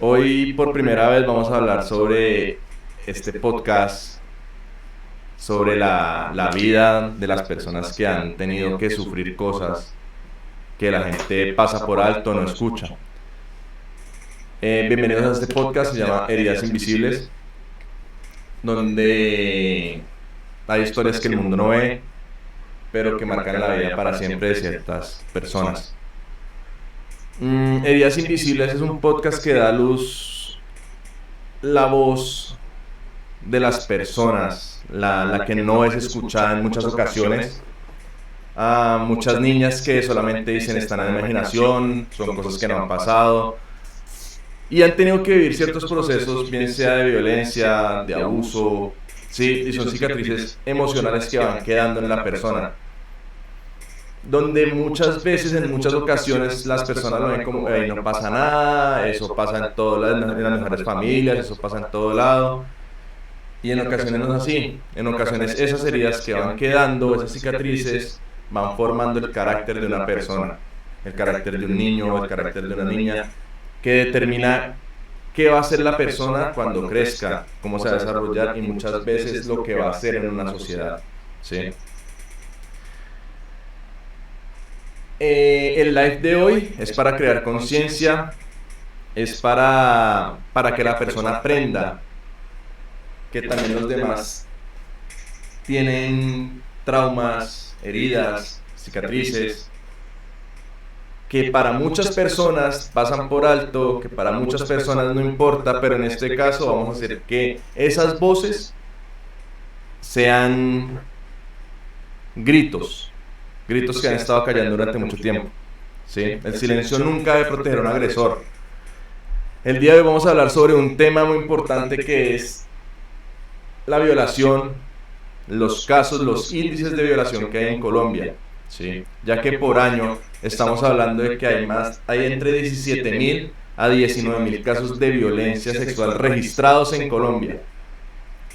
Hoy por primera vez vamos a hablar sobre este podcast, sobre la vida de las personas que han tenido que sufrir cosas que la gente pasa por alto, no escucha. Bienvenidos a este podcast, se llama Heridas Invisibles, donde hay historias que el mundo no ve, pero que marcan la vida para siempre de ciertas personas. Heridas Invisibles es un podcast que da a luz la voz de las personas, la que no es escuchada en muchas ocasiones. A muchas niñas que solamente dicen están en la imaginación, son cosas que no han pasado y han tenido que vivir ciertos procesos, bien sea de violencia, de abuso, ¿sí? Y son cicatrices emocionales que van quedando en la persona, donde muchas veces, en muchas ocasiones, las personas lo ven como, no pasa nada, eso pasa en las mejores familias, eso pasa en todo lado. Y en ocasiones no es así. En ocasiones esas heridas que van quedando, esas cicatrices, van formando el carácter de una persona, el carácter de un niño, el carácter de una niña, que determina qué va a ser la persona cuando crezca, cómo se va a desarrollar y muchas veces lo que va a hacer en una sociedad. ¿Sí? El live de hoy es para crear conciencia, es para que la persona aprenda que también los demás tienen traumas, heridas, cicatrices, que para muchas personas pasan por alto, que para muchas personas no importa, pero en este caso vamos a hacer que esas voces sean gritos, gritos que han estado callando durante mucho tiempo. ¿Sí? El silencio nunca debe proteger a un agresor. El día de hoy vamos a hablar sobre un tema muy importante que es la violación, los casos, los índices de violación que hay en Colombia, ¿sí? Ya que por año estamos hablando de que hay entre 17.000 a 19.000 casos de violencia sexual registrados en Colombia.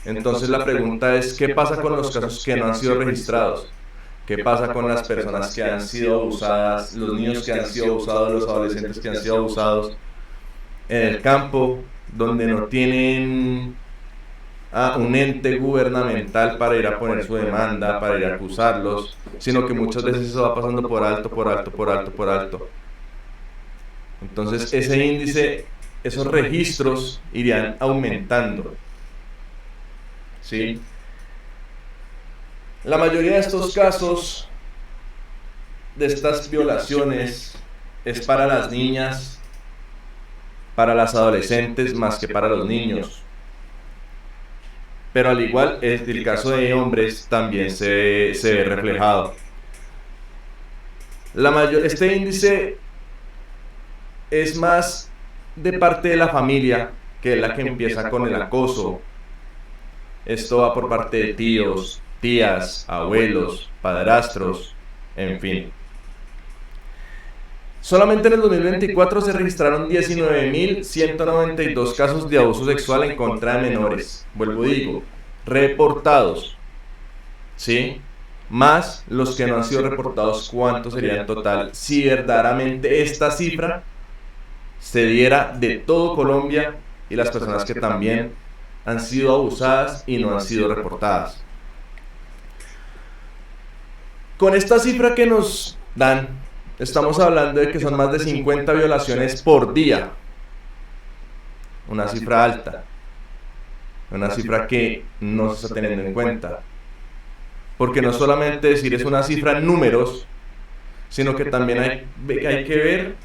Entonces la pregunta es, ¿qué pasa con los casos que no han sido registrados? ¿Qué pasa con las personas que han sido abusadas, los niños que han sido abusados, los adolescentes que han sido abusados en el campo, donde no tienen a un ente gubernamental para ir a poner su demanda, para ir a acusarlos, sino que muchas veces eso va pasando por alto, por alto, por alto, por alto? Entonces ese índice, esos registros irían aumentando, ¿sí? La mayoría de estos casos, de estas violaciones, es para las niñas, para las adolescentes, más que para los niños. Pero al igual, el caso de hombres también se ve reflejado. Este índice es más de parte de la familia, que es la que empieza con el acoso. Esto va por parte de tíos, tías, abuelos, padrastros, en fin. Solamente en el 2024 se registraron 19.192 casos de abuso sexual en contra de menores. Vuelvo y digo, reportados, ¿sí? Más los que no han sido reportados, ¿cuánto sería en total? Si verdaderamente esta cifra se diera de todo Colombia y las personas que también han sido abusadas y no han sido reportadas. Con esta cifra que nos dan, estamos hablando de que son más de 50 violaciones por día. Una cifra alta. Una cifra que no se está teniendo en cuenta. Porque no solamente decir es una cifra en números, sino que también hay que ver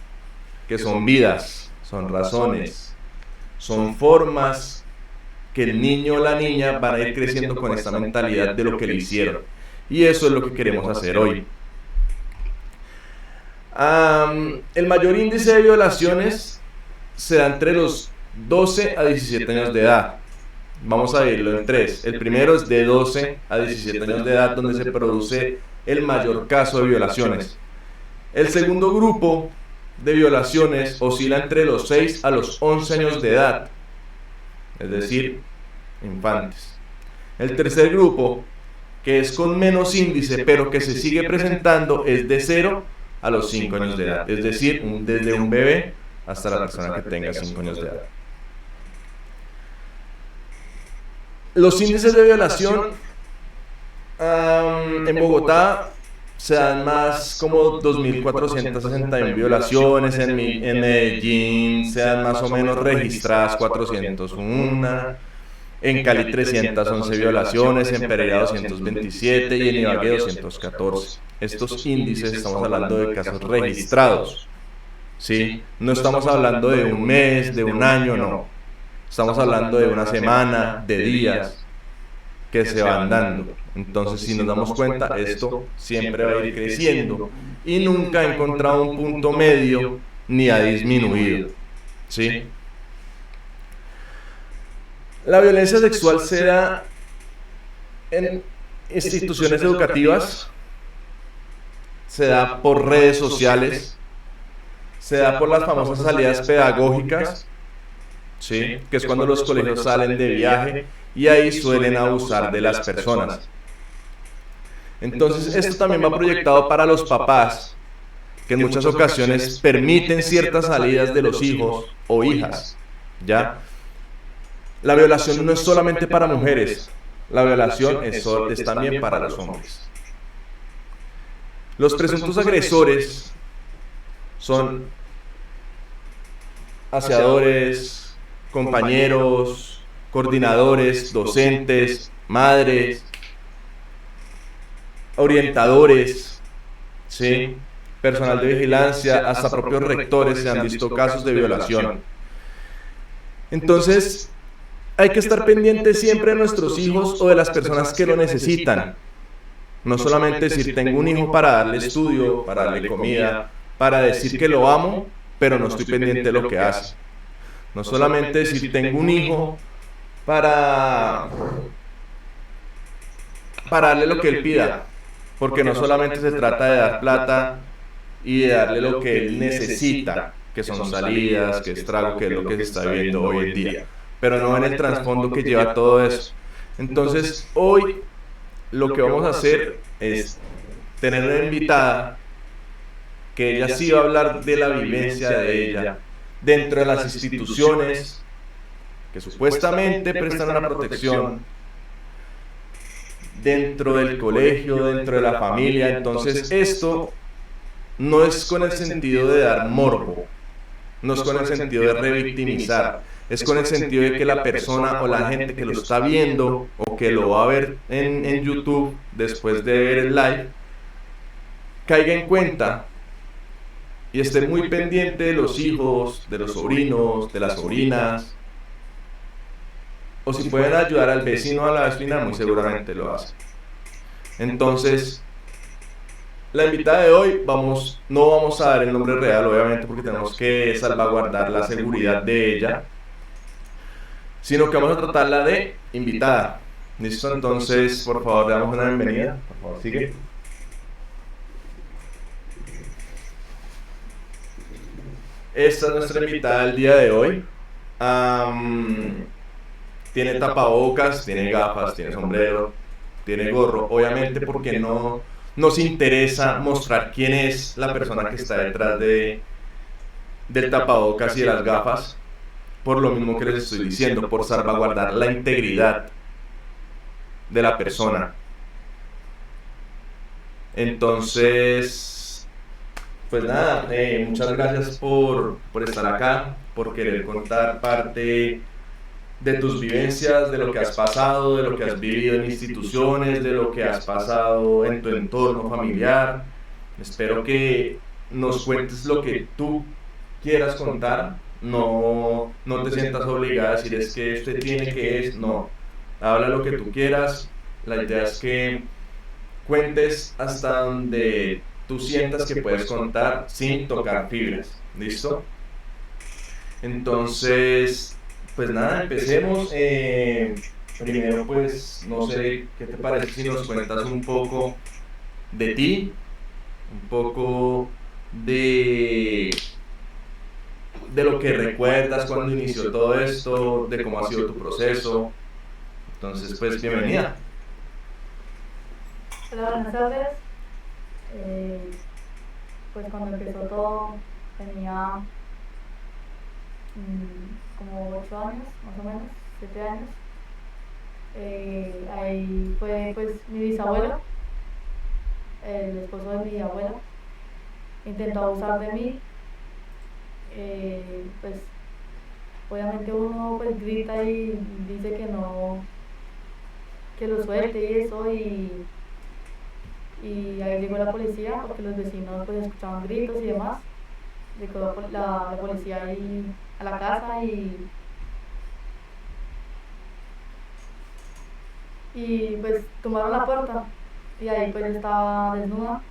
que son vidas, son razones, son formas que el niño o la niña van a ir creciendo con esta mentalidad de lo que le hicieron. Y eso es lo que queremos hacer hoy. El mayor índice de violaciones se da entre los 12 a 17 años de edad. Vamos a verlo en tres. El primero es de 12 a 17 años de edad, donde se produce el mayor caso de violaciones. El segundo grupo de violaciones oscila entre los 6 a los 11 años de edad, es decir, infantes. El tercer grupo, que es con menos índice, pero que se sigue presentando, es de 0 a los 5 años de edad, es decir, desde un bebé hasta la persona que tenga 5 años de edad. Los índices de violación en Bogotá se dan más como 2.461 violaciones, en Medellín se dan más o menos registradas 401, en Cali 311 violaciones, en Pereira 227 y en Ibagué 214. Estos índices estamos hablando de casos registrados, ¿sí? No estamos hablando de un mes, de un año, no. Estamos hablando de una semana, de días que se van dando. Entonces, si nos damos cuenta, esto siempre va a ir creciendo y nunca ha encontrado un punto medio ni ha disminuido, ¿sí? La violencia sexual se da en instituciones educativas, se da por redes sociales, se da por las famosas salidas pedagógicas, ¿sí? Que es cuando los colegios salen de viaje y ahí suelen abusar de las personas. Entonces, esto también va proyectado para los papás, que en muchas ocasiones permiten ciertas salidas de los hijos o hijas, ¿ya? La violación no es solamente para mujeres, la violación es también para los hombres. Los presuntos agresores son aseadores, compañeros, coordinadores, docentes, madres, orientadores, ¿sí? Personal de vigilancia, hasta propios rectores se han visto casos de violación. Entonces, hay que estar pendientes siempre de nuestros hijos o de las personas que lo necesitan. No solamente decir, tengo un hijo para darle estudio, para darle comida, para decir que lo amo, pero no estoy pendiente de lo que hace. No solamente decir, tengo un hijo para darle lo que él pida, porque no solamente se trata de dar plata y de darle lo que él necesita, que son salidas, que es trago, que es lo que se está viviendo hoy en día, pero no en el trasfondo que lleva todo eso. Entonces, hoy lo que vamos a hacer es tener una invitada que ella sí va a hablar de la vivencia de ella dentro de las instituciones que supuestamente prestan una protección, dentro del colegio, dentro de la familia. Entonces, esto no es con el sentido de dar morbo, no es con el sentido de revictimizar, es con el sentido de que la persona o la gente que lo está viendo o que lo va a ver en YouTube después de ver el live, caiga en cuenta y esté muy pendiente de los hijos, de los sobrinos, de las sobrinas, o si pueden ayudar al vecino o a la vecina, muy seguramente lo hacen. Entonces, la invitada de hoy, no vamos a dar el nombre real, obviamente, porque tenemos que salvaguardar la seguridad de ella, sino que vamos a tratarla de invitada. ¿Listo? Entonces, por favor, le damos una bienvenida. Por favor, sigue. Esta es nuestra invitada del día de hoy. Tiene tapabocas, tiene gafas, tiene sombrero, tiene gorro. Obviamente porque no nos interesa mostrar quién es la persona que está detrás del tapabocas y de las gafas, por lo mismo que les estoy diciendo, por salvaguardar la integridad de la persona. Entonces, pues nada, muchas gracias por estar acá, por querer contar parte de tus vivencias, de lo que has pasado, de lo que has vivido en instituciones, de lo que has pasado en tu entorno familiar. Espero que nos cuentes lo que tú quieras contar. No te sientas obligada a decir, es que usted tiene que es, no. Habla lo que tú quieras. La idea es que cuentes hasta donde tú sientas que puedes contar sin tocar fibras. ¿Listo? Entonces, pues nada, empecemos. Primero, pues, no sé, ¿qué te parece si nos cuentas un poco de ti? Un poco de lo que recuerdas cuando inició todo esto, de cómo ha sido tu proceso. Entonces, pues, bienvenida. Hola, buenas tardes. Pues cuando empezó todo tenía como 8 años, más o menos, 7 años. Ahí fue pues mi bisabuelo, el esposo de mi abuela, intentó abusar de mí. Pues obviamente uno pues grita y dice que no, que lo suelte y eso, y ahí llegó la policía porque los vecinos pues escuchaban gritos y demás. Llegó la policía ahí a la casa y pues tomaron la puerta y ahí pues yo estaba desnuda.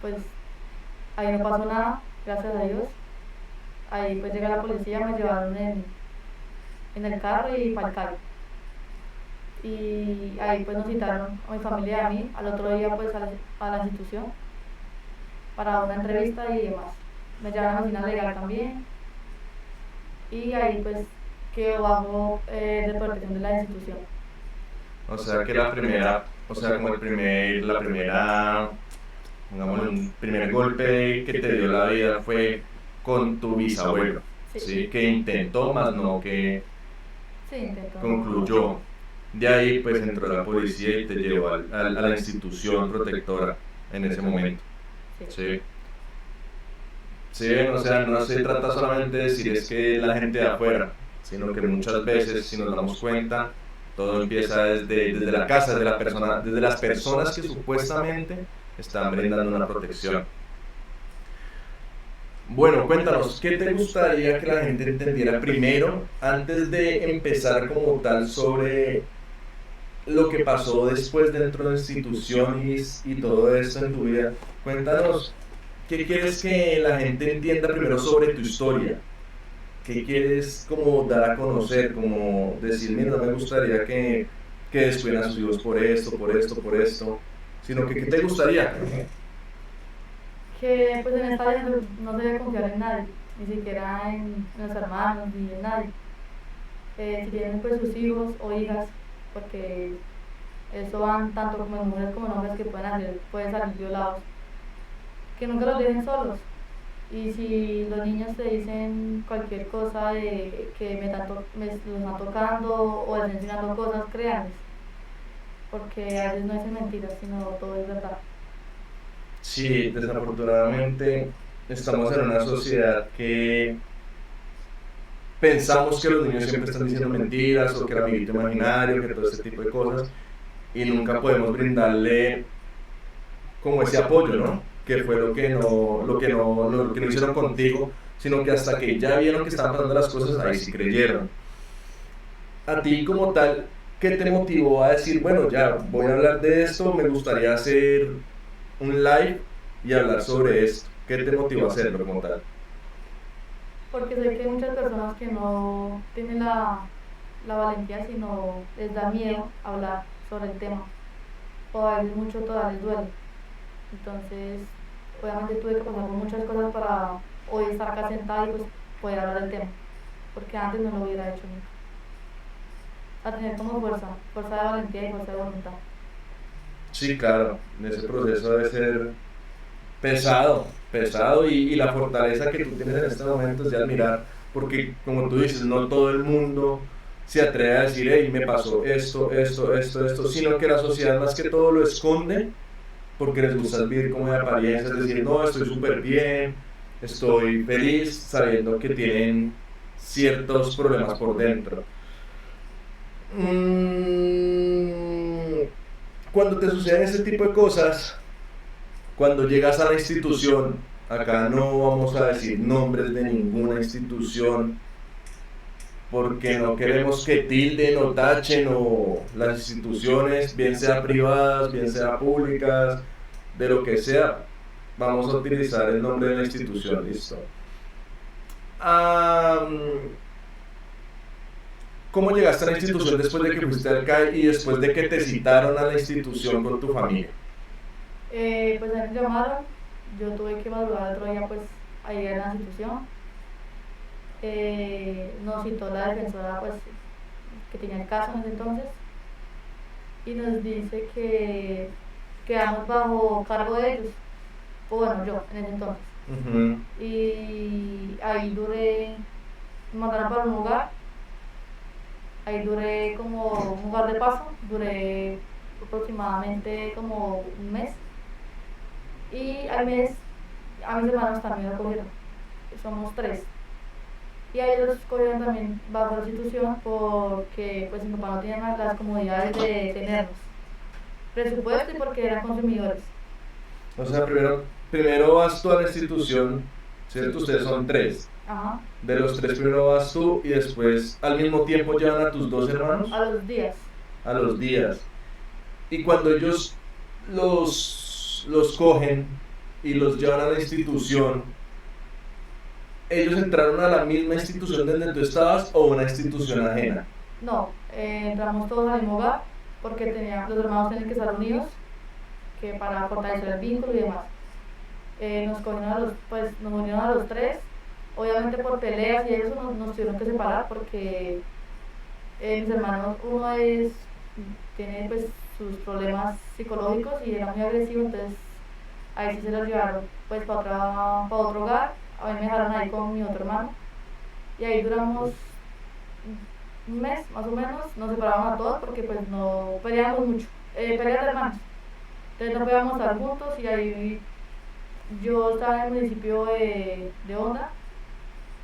Pues ahí no pasó nada, gracias a Dios. Ahí pues llega la policía, me llevaron en el carro y para el CAI. Y ahí pues nos citaron a mi familia y a mí al otro día pues a la institución para una entrevista y demás. Me llevaron a oficina legal también y ahí pues quedó bajo de protección de la institución. O sea que la primera, o sea, como la primera, digamos, un primer golpe que te dio la vida fue con tu bisabuelo, Sí, ¿sí? Que intentó, más no que sí, intentó. concluyó. De ahí pues entró la policía y te llevó a la institución protectora en ese momento, Sí. ¿sí? Sí, o sea, no se trata solamente de decir es que la gente de afuera, sino que muchas veces, si nos damos cuenta, todo empieza desde la casa, desde las personas que supuestamente están brindando una protección. Bueno, cuéntanos, ¿qué te gustaría que la gente entendiera primero antes de empezar como tal sobre lo que pasó después dentro de la institución y todo esto en tu vida? Cuéntanos, ¿qué quieres que la gente entienda primero sobre tu historia? ¿Qué quieres como dar a conocer? Como decir, mira, no me gustaría que descuiden a sus hijos por esto, por esto, por esto. Sino que, ¿qué te gustaría? Que pues en esta vida no se debe confiar en nadie, ni siquiera en los hermanos ni en nadie. Si tienen pues sus hijos o hijas, porque eso van tanto como en mujeres como en hombres que pueden salir violados, que nunca los dejen solos. Y si los niños te dicen cualquier cosa de que me los están tocando o les están enseñando cosas, créanles, porque a veces no es mentiras, sino todo es verdad. Sí, desafortunadamente estamos en una sociedad que pensamos que los niños siempre están diciendo mentiras o que el amiguito imaginario, que todo ese tipo de cosas, y nunca podemos brindarle como ese apoyo, ¿no? Que fue lo que no hicieron contigo, sino que hasta que ya vieron que estaban pasando las cosas, ahí sí creyeron. A ti como tal, ¿qué te motivó a decir, bueno, ya voy a hablar de esto, me gustaría hacer un live y hablar sobre esto? ¿Qué te motivó a hacerlo como tal? Porque sé que hay muchas personas que no tienen la valentía, sino les da miedo hablar sobre el tema, o a veces mucho todavía les duele. Entonces, obviamente tuve que pasar por muchas cosas para hoy estar acá sentada y pues poder hablar del tema, porque antes no lo hubiera hecho nunca. A tener como fuerza de valentía y fuerza de voluntad. Sí, claro, ese proceso debe ser pesado, pesado y la fortaleza que tú tienes en este momento es de admirar, porque como tú dices, no todo el mundo se atreve a decir, hey, me pasó esto, sino que la sociedad más que todo lo esconde porque les gusta vivir como de apariencia, es decir, no, estoy súper bien, estoy feliz sabiendo que tienen ciertos problemas por dentro. Mm, Cuando te suceden ese tipo de cosas, cuando llegas a la institución, acá no vamos a decir nombres de ninguna institución, porque no queremos que tilden o tachen o las instituciones, bien sea privadas, bien sea públicas, de lo que sea, vamos a utilizar el nombre de la institución, listo. Ah, ¿Cómo llegaste a la institución después de que fuiste al CAI y después de que te citaron a la institución con tu familia? Pues a mí me llamaron, yo tuve que madrugar otro día pues ahí en la institución. Nos citó la defensora pues que tenía el caso en ese entonces y nos dice que quedamos bajo cargo de ellos, o bueno, yo en ese entonces. Ujú. Y ahí duré me mandaron para un lugar, ahí duré como un lugar de paso, duré aproximadamente como un mes, y al mes a mis hermanos también lo cogieron, somos tres. Y a ellos cogieron también bajo la institución porque pues mi papá no tenía las comodidades de tenernos presupuesto y porque eran consumidores. O sea, primero vas tú a la institución, ¿cierto? Ustedes son tres. Ajá. De los tres primero vas tú y después al mismo tiempo llevan a tus dos hermanos. A los días. A los días. Y cuando ellos los cogen y los llevan a la institución, ¿ellos entraron a la misma institución donde tú estabas o una institución ajena? No, entramos todos al mismo hogar porque los hermanos tienen que estar unidos que para fortalecer el vínculo y demás. Nos unieron a los tres, obviamente por peleas y eso nos tuvieron que separar porque mis hermanos, tiene pues sus problemas psicológicos y era muy agresivo, entonces ahí sí se los llevaron pues para otro hogar, a mí me dejaron ahí con mi otro hermano y ahí duramos un mes más o menos, nos separaron a todos porque pues no peleábamos mucho, peleas de hermanos, entonces no podíamos estar juntos y ahí yo estaba en el municipio de Honda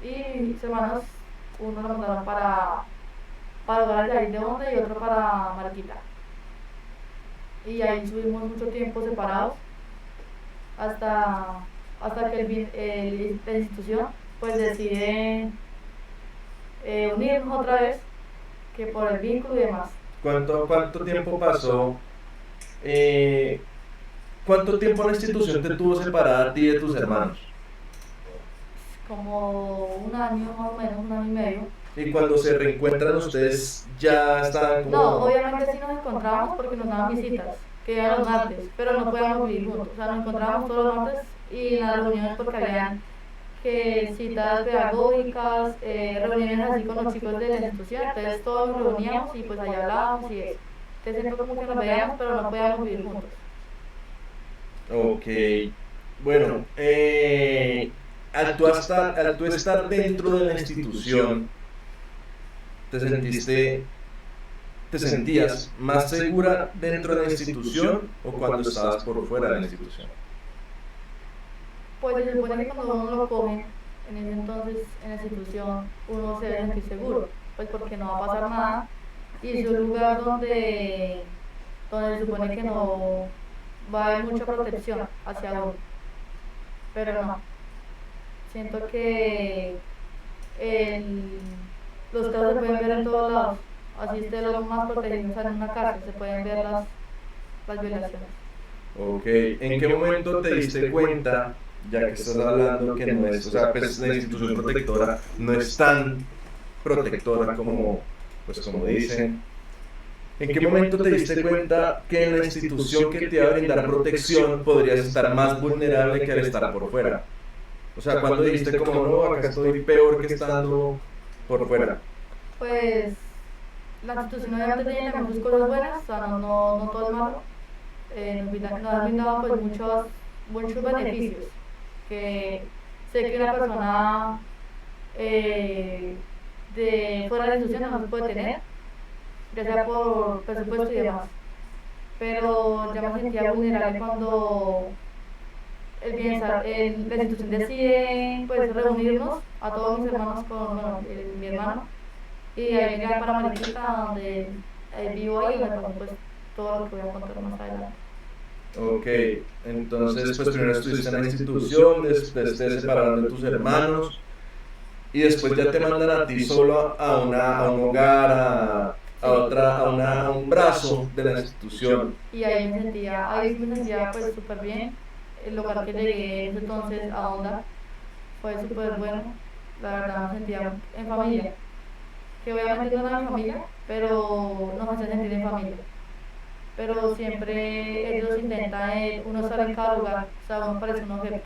y mis hermanos, uno lo mandaron para hogares de ahí de Honda y otro para Mariquita. Y ahí estuvimos mucho tiempo separados hasta que la institución pues decide unirnos otra vez, que por el vínculo y demás. ¿Cuánto tiempo pasó? ¿Cuánto tiempo la institución te tuvo separada a ti de tus hermanos? Como un año más o menos, un año y medio. Y cuando se reencuentran ustedes ya estaban como... No, obviamente sí nos encontramos porque nos daban visitas, que eran los martes, pero no podíamos vivir juntos. O sea, nos encontrábamos todos los martes y en las reuniones porque habían que citas pedagógicas, reuniones así con los chicos de la institución, entonces todos nos reuníamos y pues allá hablábamos y eso. Entonces siempre como que nos veíamos, pero no podíamos vivir juntos. Ok, bueno, al tú estar dentro de la institución, ¿te sentías más segura dentro de la institución o cuando estabas por fuera de la institución? Pues se supone que cuando uno lo coge, en ese entonces en la institución, uno se debe sentir seguro, pues porque no va a pasar nada y es un lugar donde se supone que no va a haber mucha protección hacia uno, pero no. Siento que los casos se pueden ver en todos lados, así esté lo más protegidos en una cárcel, se pueden ver las violaciones. Ok, ¿en qué momento te diste cuenta, ya que estás hablando que no es, o sea, pues la institución protectora no es tan protectora como dicen? ¿En qué momento te diste cuenta que en la institución que te iba a brindar protección podrías estar más vulnerable que al estar por fuera? O sea, cuando dijiste como no, acá estoy peor que estando por fuera. Pues la institución obviamente tiene también sus cosas buenas, o sea, no todo es malo. Nos ha brindado pues muchos beneficios que sé que una persona de fuera de la institución no se puede tener, ya sea por presupuesto y demás. Pero ya me sentía vulnerable cuando la institución decide pues reunirnos a todos mis hermanos mi hermano y ahí llegar para Mariquita donde vivo ahí donde pasó pues todo lo que voy a contar más adelante. Ok, entonces pues primero estuviste en la institución, después te separaron de tus hermanos y después ya te mandan a ti solo a un hogar, a un brazo de la institución. Y ahí me sentía pues súper bien. El lugar que llegué entonces a Honda fue súper bueno, la verdad me sentía en familia, que obviamente no era mi familia, pero nos hacía sentir en familia. Pero siempre ellos intentan uno estar en cada lugar, o sea, uno parece un objeto,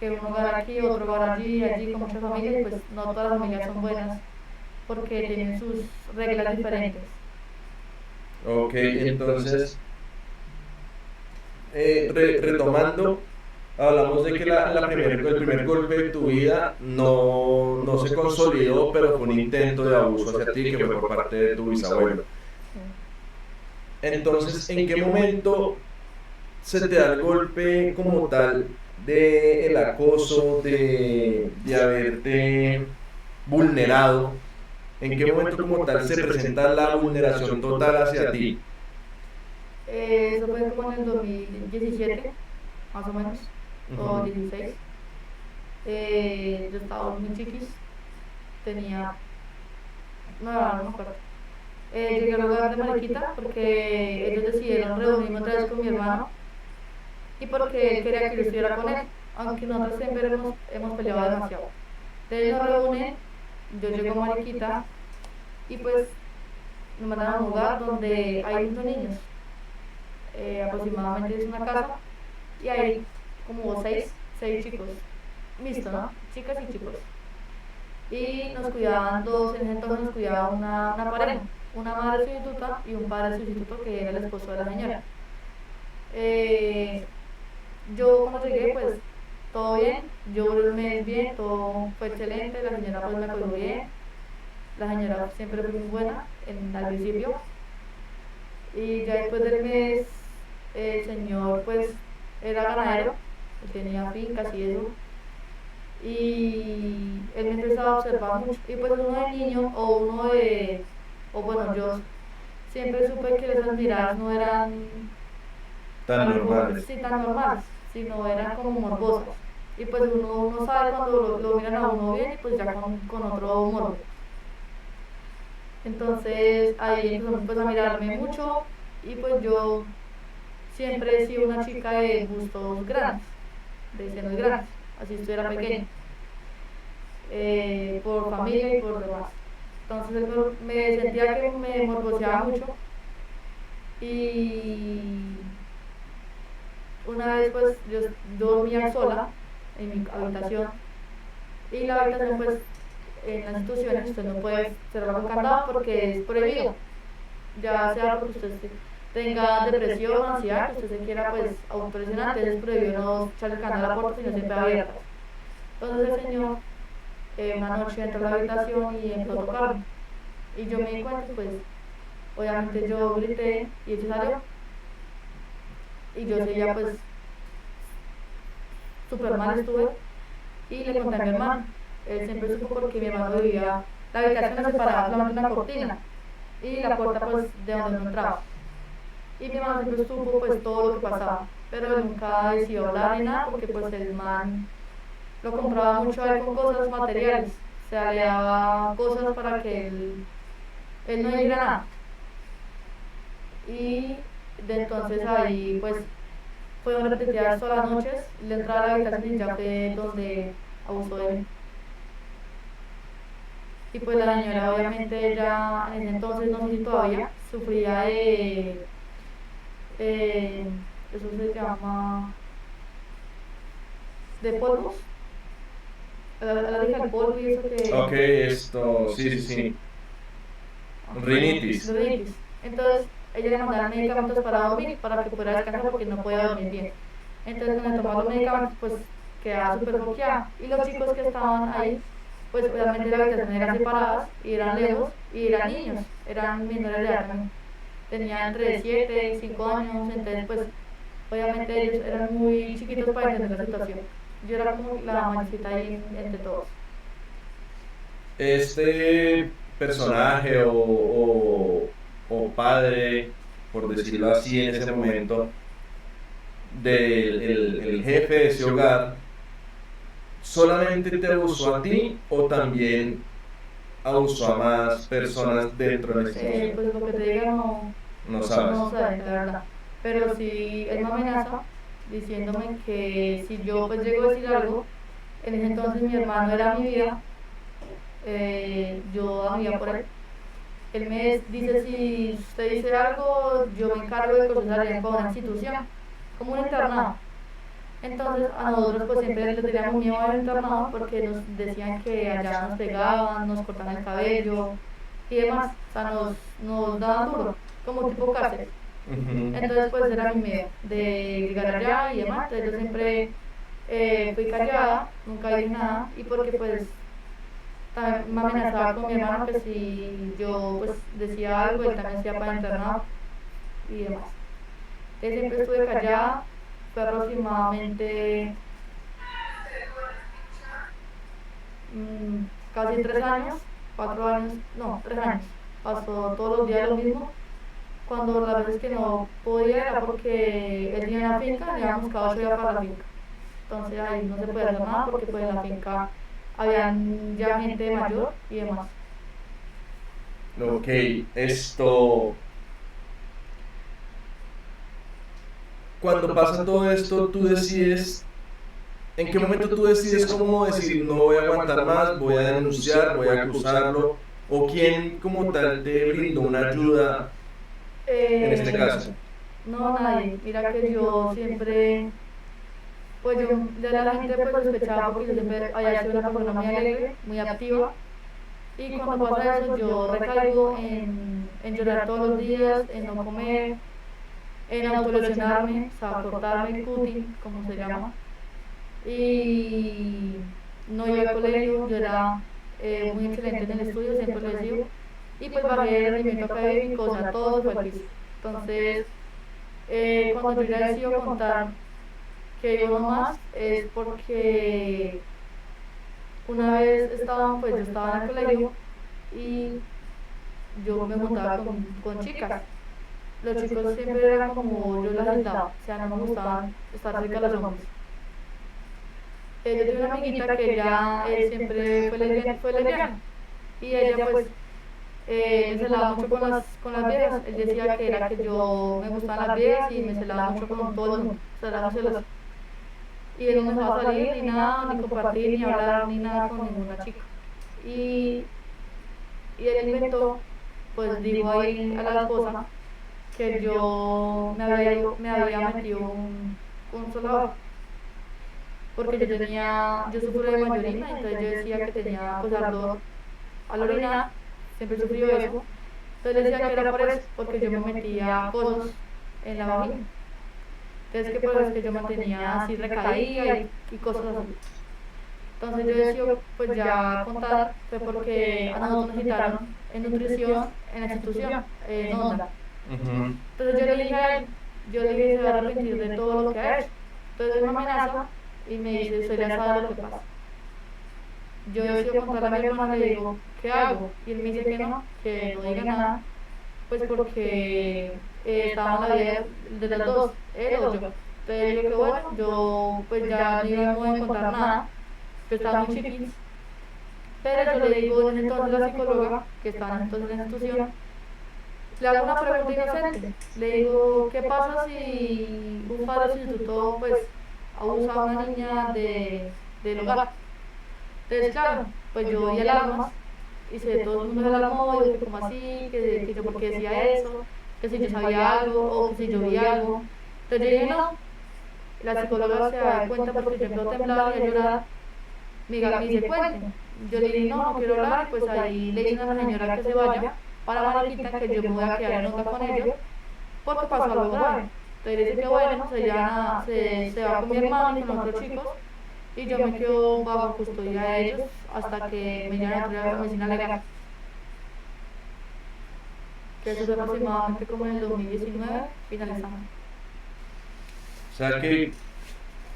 que un hogar aquí, otro hogar allí, allí con muchas familias, y pues no todas las familias son buenas, porque tienen sus reglas diferentes. Ok, entonces, retomando, Hablamos de que el primer golpe de tu vida no se consolidó, pero fue un intento de abuso hacia ti que fue por parte de tu bisabuelo. Entonces, ¿en qué momento se te da el golpe como tal de el acoso, de haberte vulnerado? ¿En qué momento como tal se presenta la vulneración total hacia ti? Eso fue como en el 2017, más o menos, o 16. Yo estaba muy chiquis, tenía, no me acuerdo. Llegué al lugar de Mariquita porque ellos decidieron reunirme otra vez con mi hermano y porque él quería que yo estuviera con él, aunque nosotros siempre hemos peleado demasiado. Entonces nos reúnen, yo llego a Mariquita y pues nos mandan a un lugar donde hay muchos niños, aproximadamente es una casa y hay como seis chicos, mixto, ¿no? Chicas y chicos. Y nos cuidaban dos, en ese entonces nos cuidaba una pareja, una madre sustituta y un padre sustituto que era el esposo de la señora. Eh, yo cuando llegué, pues todo bien, yo duré un mes bien, todo fue excelente, la señora pues me acogió bien, la señora siempre fue muy buena al principio. Y ya después del mes, el señor pues era ganadero, tenía fincas y eso. Y él me empezaba a observar mucho. Y pues uno de niño, o bueno, yo siempre supe que esas miradas no eran Tan normales. sí, tan normales, sino eran como morbosas. Y pues uno sabe cuando lo miran a uno bien y pues ya con otro morbo. Entonces ahí empezó pues, a mirarme mucho y pues yo siempre he sido una chica de bustos grandes, de senos grandes, así estuviera pequeña, por familia y por demás. Entonces me sentía que me morboseaba mucho y una vez pues yo dormía sola en mi habitación y la habitación pues en las instituciones usted no puede cerrar con candado porque es prohibido, ya sea porque usted tenga depresión, ansiedad, que usted se quiera pues autopresionar, entonces es prohibido no echarle candado a la puerta sino siempre abierta. Entonces el señor una noche entró a la habitación y empezó a tocarme y yo me di cuenta pues obviamente yo grité y él se salió y yo seguía pues súper mal estuve y le conté a mi hermano. Él siempre supo porque mi hermano vivía, la habitación la separaba solamente una cortina y la puerta pues de donde no entraba. Y mi hermano siempre supo pues todo lo que pasaba, pero él nunca decidió hablar ni nada porque pues el man lo compraba mucho a él con cosas materiales, o sea, le daba cosas para que él no dijera nada. Y de entonces ahí pues fueron repetidas todas las noches, le entraba a la habitación y ya fue donde abusó de mí. Y pues la señora obviamente ya en ese entonces, no sé si todavía, sufría eh, eso se llama, de polvos, alérgica al polvo y eso que... Ok, esto, sí. Rinitis. Rinitis. Entonces ella le mandaba medicamentos para dormir, para que pudiera descansar porque no podía dormir bien. Entonces cuando tomaba los medicamentos pues quedaba súper bloqueada. Y los chicos que estaban ahí, pues obviamente la habitación eran separadas y eran lejos y eran niños, eran menores de edad también. Tenían entre 7 y 5 años, entonces pues obviamente ellos eran muy chiquitos para entender la situación. Yo era como la mayorcita ahí entre todos. Este personaje o padre, por decirlo así, en ese momento, del el jefe de ese hogar, ¿solamente te abusó a ti o también abusó a más personas dentro de la institución? Pues lo que te diga No sabes. no sé, la verdad. Pero si él me amenaza diciéndome que si yo pues llego a decir algo, en ese entonces mi hermano era mi vida, yo daba mi vida por él. Él me dice si usted dice algo, yo me encargo de procesar con una institución, como un internado. Entonces a nosotros pues siempre le teníamos miedo al internado porque nos decían que allá nos pegaban, nos cortaban el cabello y demás, o sea, nos daban duro, como tipo cárcel. Entonces pues era mi miedo de llegar allá y demás, entonces yo siempre fui callada, nunca dije nada, y porque pues también me amenazaba con mi hermano que si yo pues decía algo, él también se iba para internado y demás. Entonces siempre estuve callada, fue aproximadamente casi 3 años, 4 años, no, 3 años. Pasó todos los días lo mismo. Cuando las veces que no podía era porque él tenía una finca, digamos, cada 8 días para la finca. Entonces ahí no se podía hacer nada porque pues en la finca habían ya gente mayor y demás. Ok, esto... Cuando pasa todo esto, tú decides... ¿En qué momento tú decides cómo decir, no voy a aguantar más, voy a denunciar, voy a acusarlo? ¿O quién como tal te brindó una ayuda en este caso? No, nadie. Mira que yo siempre, pues yo de la gente pues sospechaba porque yo siempre había sido una persona muy alegre, muy activa. Y cuando pasa eso yo recaigo en llorar todos los días, en no comer, en autolesionarme, o sea, cortarme el cutis, como se llama. Y no iba al colegio, yo era muy excelente en el estudio, siempre lo decía. Y pues bajé el rendimiento académico, o sea, todo se fue al piso. Entonces, cuando yo ya decido contar que digo no más, es porque una vez estaba, pues yo estaba en el colegio y yo me juntaba con chicas. Los chicos siempre eran como yo las aislaba, o sea, no me gustaban estar cerca de los hombres. Yo tuve una amiguita que ella siempre fue lesbiana y ella pues me celaba mucho con las viejas. Él decía que era que yo me gustaban las viejas y me celaba mucho con todo el mundo, o sea, era muy celoso. Y él no me dejaba salir ni nada, ni compartir, ni hablar, ni nada con ninguna chica. Y, y él inventó, pues dijo ahí a la esposa que yo me había metido un solador, porque yo sufro de mayorina, entonces yo decía que tenía pues ardor al orinar, siempre sufrí eso. Entonces decía que era por eso, porque yo me metía cosas en la vagina. Entonces que por eso es que yo mantenía así recaída y cosas así. Entonces yo decía, pues ya contar, fue porque a nosotros nos citaron en nutrición en la institución, en Onda. Entonces yo le dije a él, yo le dije, se va a arrepentir de todo lo que ha hecho. Entonces él me amenaza y me dice, usted ya sabe lo que pasa. Yo decido contarle a mi hermana y le digo, ¿qué hago? Y él me dice que no diga nada, pues porque estábamos en la vida de las dos, él o yo. Entonces yo que bueno, yo pues ya no iba a poder contar nada, que estaba muy chiquis. Pero yo le digo entonces a la psicóloga, que estaba entonces en la institución, le hago una pregunta inocente. Le digo, ¿qué pasa si un padre sustituto pues abusa a una niña del hogar? Entonces, claro, pues yo oí alarmas y se todo el mundo se alarmó, y yo que como así, que yo por qué decía eso, que si yo sabía algo o que si yo vi algo. Entonces yo dije no, la psicóloga se da cuenta porque yo empiezo a temblar y a llorar, me dice cuenten. Yo le dije no, no quiero hablar y pues ahí le dije a la señora que se vaya para Mariquita que yo me voy a quedar en onda con ellos porque pasó algo grave. Entonces dice que bueno, se va con mi hermano y con otros chicos y yo me quedo bajo custodia de ellos hasta que me llamen a la medicina legal. Que eso fue aproximadamente como en el 2019, finalizando. O sea que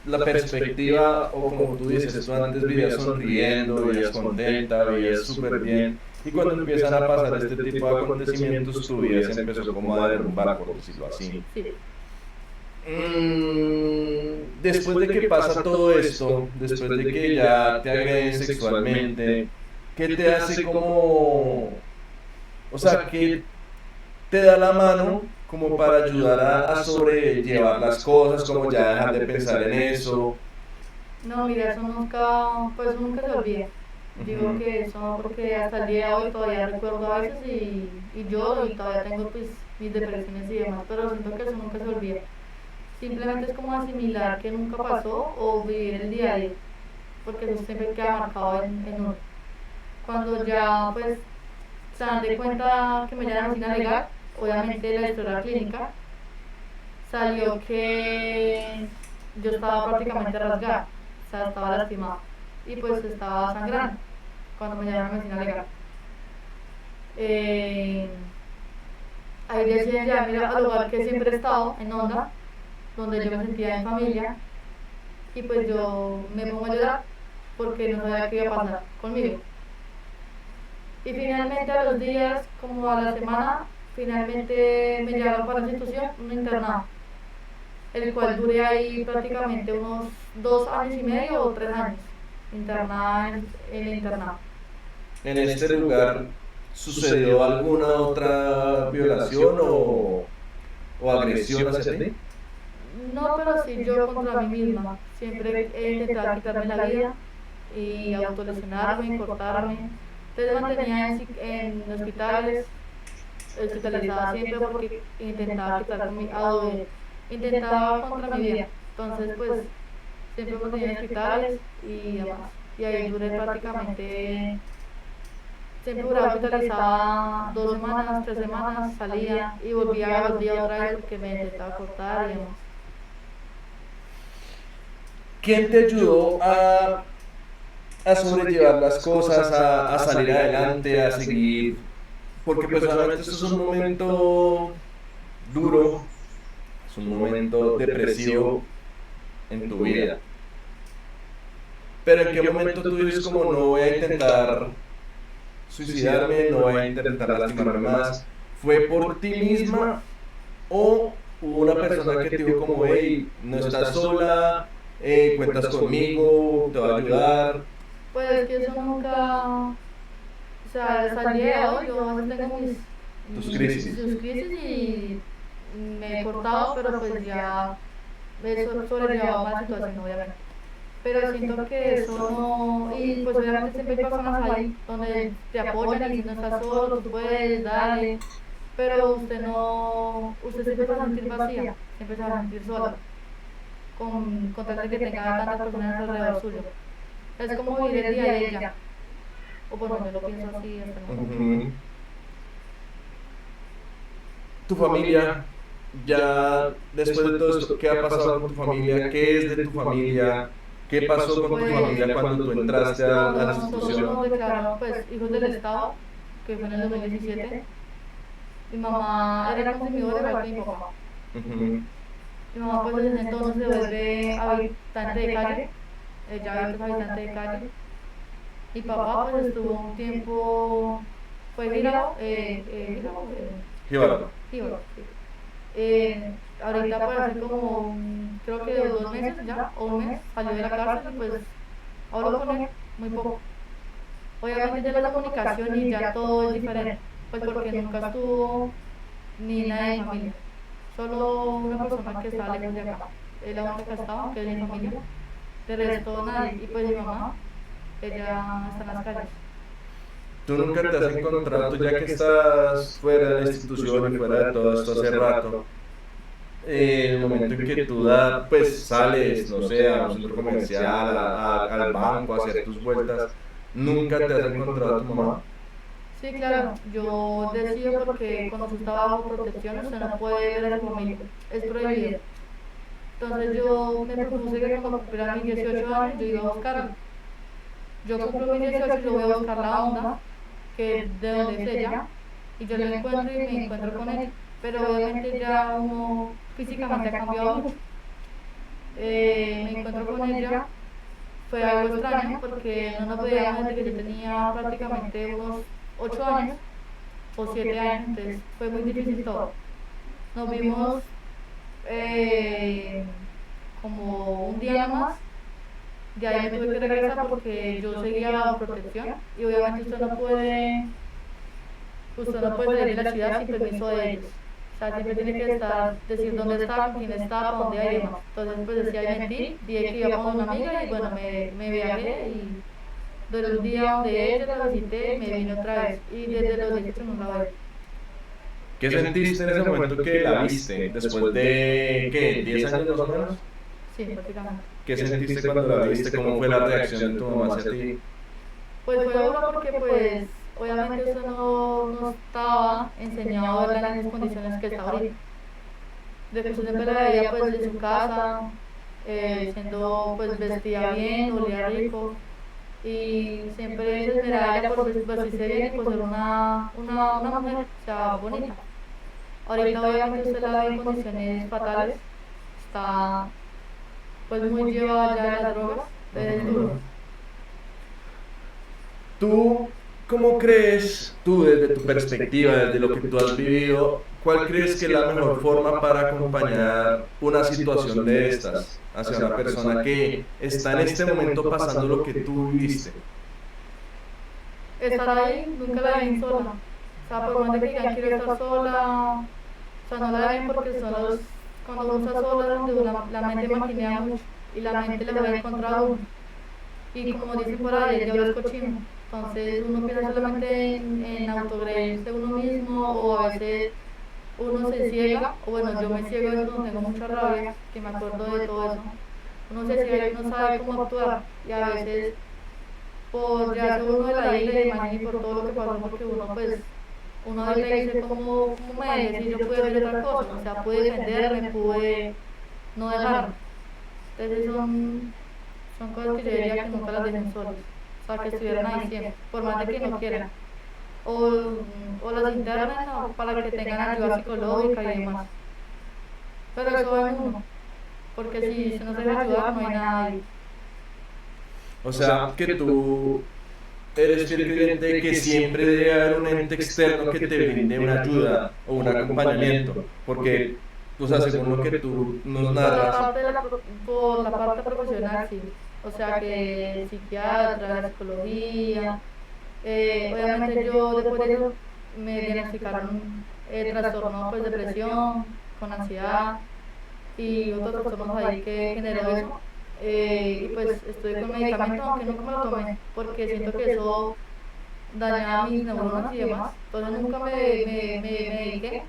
la perspectiva, o como tú dices, tú antes vivías sonriendo, vivías contenta, vivías súper bien. Y cuando empiezan a pasar este tipo de acontecimientos, tu vida se empezó como a derrumbar, por decirlo así. Sí. Después de que pasa todo esto, después de que ya te agreden sexualmente, ¿qué te hace como, o sea, qué te da la mano como para ayudar a sobrellevar las cosas, como ya dejar de pensar en eso? No, mira, eso nunca se olvida. Digo que eso, porque hasta el día de hoy todavía recuerdo a veces y lloro y todavía tengo pues mis depresiones y demás, pero siento que eso nunca se olvida. Simplemente es como asimilar que nunca pasó o vivir el día a día, porque eso siempre queda marcado en uno. Cuando ya pues se dan de cuenta que me llaman a medicina legal, obviamente la historia clínica salió que yo estaba prácticamente rasgada. sea, estaba lastimada y pues estaba sangrando cuando me llamaron a medicina legal. Ahí deciden llevarme al lugar que siempre he estado, en Onda, donde yo me sentía en familia, y pues yo me pongo a llorar porque no sabía qué iba a pasar conmigo. Y finalmente a los días, como a la semana, finalmente me llevaron para una institución, un internado, el cual duré ahí prácticamente unos 2 años y medio o 3 años, internada en el internado. ¿En este lugar sucedió alguna otra violación o agresión hacia ti? No, pero sí yo contra mí misma. Siempre he intentado quitarme la vida y autolesionarme, cortarme. Entonces me mantenía en hospitales, hospitalizada siempre porque intentaba intentaba contra mi vida. Entonces, pues, siempre me mantenía en hospitales y demás. Y ahí duré prácticamente, siempre duraba hospitalizada 2 semanas, 3 semanas, salía y volvía a los días otra vez porque me intentaba cortar y demás. ¿Quién te ayudó a sobrellevar las cosas, a salir adelante, a seguir? Porque pues obviamente esto es un momento duro, es un momento depresivo en tu vida. Pero ¿en qué momento tú dices como no voy a intentar suicidarme, no voy a intentar lastimarme más? ¿Fue por ti misma o hubo una persona que te dijo como, hey, no estás sola, cuentas conmigo, te voy a ayudar? Pues es que eso nunca, o sea, hasta el día de hoy yo a veces tengo Tus crisis. sus crisis y me he cortado, pero pues ya he sobrellevado más situación, obviamente. Pero siento que eso no, y pues obviamente siempre hay personas ahí donde te apoyan y si no estás solo, tú puedes, dale, pero usted siempre se va a sentir vacía, siempre se va a sentir sola, con tal de que tenga tantas personas alrededor suyo. Es como vivir el día de ella. O bueno, yo lo pienso así hasta el momento. Tu familia, ya después de todo esto, ¿qué ha pasado con tu familia? ¿Qué es de tu familia? ¿Qué pasó con tu familia cuando tú entraste a Cuando la nosotros institución? nos declararon pues hijos del Estado, que fue en el 2017, mi mamá era consumidora igual que mi papá. Ujú. Mi mamá pues desde entonces se vuelve habitante de calle, ella ahorita es habitante de calle. Mi papá pues estuvo un tiempo, fue Jíbaro. jíbaro, sí. Ahorita para hace como, creo que 2 meses ya, o un mes, salió de la cárcel y pues hablo con él muy poco. Obviamente ya la comunicación y ya todo es diferente, pues porque nunca estuvo ni nadie de mi familia, solo una persona que estaba lejos de acá, es la única que estaba, que es mi familia, de resto nadie, y pues mi mamá, ella está en las calles. Tú nunca te has encontrado, tú ya que estás fuera de la institución y fuera de todo esto hace rato, el momento en que tú pues sales, no sé, a un centro comercial, al banco, a hacer tus vueltas, ¿nunca te has encontrado a tu mamá? Sí, claro, yo decido porque cuando usted está bajo protección usted no puede ver a su familia, es prohibido. Entonces yo me propuse que cuando cumpliera mis 18 años yo iba a buscarla. Yo cumplo mis 18 y yo voy a buscar la onda, que de donde es ella, y yo la encuentro y me encuentro con ella. Pero obviamente ya uno físicamente ha cambiado mucho. Me encuentro con ella, fue algo extraño porque no nos veíamos desde que yo tenía prácticamente unos 8 años o 7 años, entonces fue muy difícil todo. Nos vimos como un día nomás, de ahí me tuve que regresar porque yo seguía bajo protección y obviamente usted no puede salir de la ciudad sin permiso de ellos. O sea, siempre tiene que decir dónde está, con quién está, para dónde hay y demás. Entonces, pues decía, y mentí, dije que iba con una amiga y bueno, me viajé y duré un día donde ella la visité y me vine otra vez. Y desde los 18 no la veo. ¿Qué sentiste en ese momento que la viste? Después de, ¿qué? ¿10 años más o menos? Sí, prácticamente. ¿Qué sentiste cuando la viste? ¿Cómo fue la reacción de tu mamá hacia ti? Pues fue duro porque pues obviamente eso no estaba enseñado a verla en las condiciones que está ahorita. De que usted siempre la veía pues de su casa, siendo pues vestía bien, olía rico y siempre se esmeraba ella por vestirse bien y por ser una mujer, o sea, bonita. Ahorita obviamente usted la ve en condiciones fatales, está pues muy llevada ya de las drogas, entonces es duro. ¿Tú cómo crees, tú desde tu perspectiva, desde lo que tú has vivido, cuál crees que es la mejor forma para acompañar una situación de estas hacia una persona que está en este momento pasando lo que tú viviste? Estar ahí, nunca la ven sola. O sea, por más de que digan quiero estar sola, o sea, no la ven porque cuando uno está sola es donde la mente maquinea mucho y la mente le juega en contra a uno. Y como dicen por ahí, el diablo es cochino. Entonces uno piensa solamente en autoagredirse uno mismo o a veces uno se ciega, o bueno, yo me ciego es cuando tengo mucha rabia, que me acuerdo de todo eso. Uno se ciega y no sabe cómo actuar y a veces por ya sea uno de la isla y demás y por todo lo que pasó, porque uno pues, uno ahorita dice cómo me dejé si yo pude hacer otra cosa, o sea, pude defenderme, pude no dejarme. Entonces son cosas que yo diría que nunca las dejen solas, o sea, que estuvieran ahí siempre, por más de que no quieran. O las internas no, para que tengan ayuda psicológica y demás. Pero eso va en uno, porque si no se deja ayudar, no hay nada ahí. O sea, que tú eres fiel creyente de que siempre debe haber un ente externo que te brinde una ayuda o un acompañamiento, porque, o sea, según lo que tú nos narras, Por la parte profesional, sí. O sea, que psiquiatra, psicología. Obviamente yo después de eso me diagnosticaron trastorno, pues depresión, con ansiedad y otros trastornos ahí que generó eso. Y pues estoy con medicamento, aunque nunca me lo tomé, porque siento que eso dañaba mis neuronas y demás. Entonces nunca me dediqué